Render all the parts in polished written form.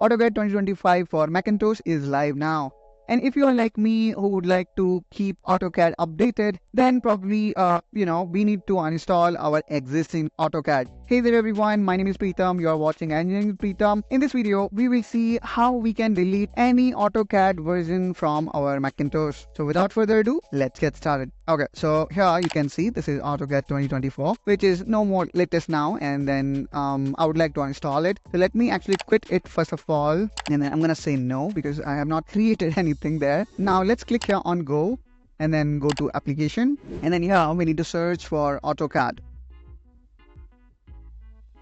AutoCAD 2025 for Macintosh is live now. And if you are like me who would like to keep AutoCAD updated, then probably, we need to uninstall our existing AutoCAD. Hey there everyone, my name is Preetham, you are watching Engineering with Preetham. In this video, we will see how we can delete any AutoCAD version from our Macintosh. So without further ado, let's get started. Okay, so here you can see this is AutoCAD 2024, which is no more latest now, and then I would like to uninstall it. So let me actually quit it first of all, and then I'm gonna say no because I have not created anything there. Now let's click here on Go, and then go to Application, and then here we need to search for AutoCAD.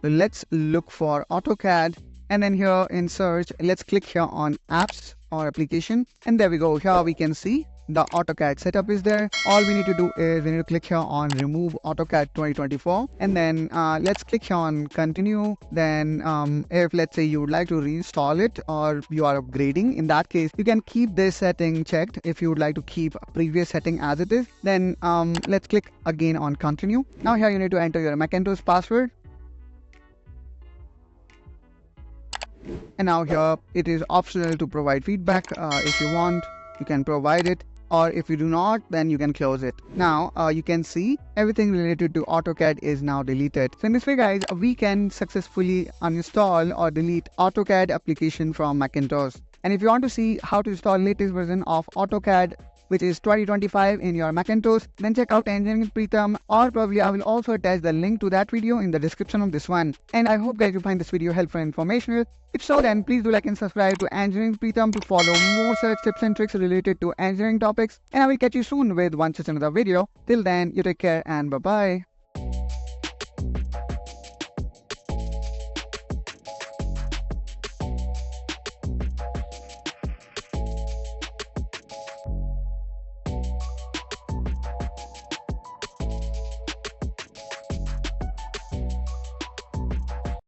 So let's look for AutoCAD, and then here in search, let's click here on Apps or Application, and there we go. Here we can see the AutoCAD setup is there. All we need to do is we need to click here on Remove AutoCAD 2024, and then let's click here on Continue. Then if let's say you would like to reinstall it or you are upgrading, in that case you can keep this setting checked. If you would like to keep previous setting as it is, then let's click again on Continue. Now here you need to enter your Macintosh password. And now here it is optional to provide feedback. If you want, you can provide it, or if you do not, then you can close it. Now you can see everything related to AutoCAD is now deleted. So in this way guys, we can successfully uninstall or delete AutoCAD application from Macintosh. And if you want to see how to install latest version of AutoCAD, which is 2025 in your Macintosh, then check out Engineering with Preetham, or probably I will also attach the link to that video in the description of this one. And I hope guys you find this video helpful and informational. If so, then please do like and subscribe to Engineering with Preetham to follow more such tips and tricks related to engineering topics. And I will catch you soon with one such another video. Till then, you take care and bye bye.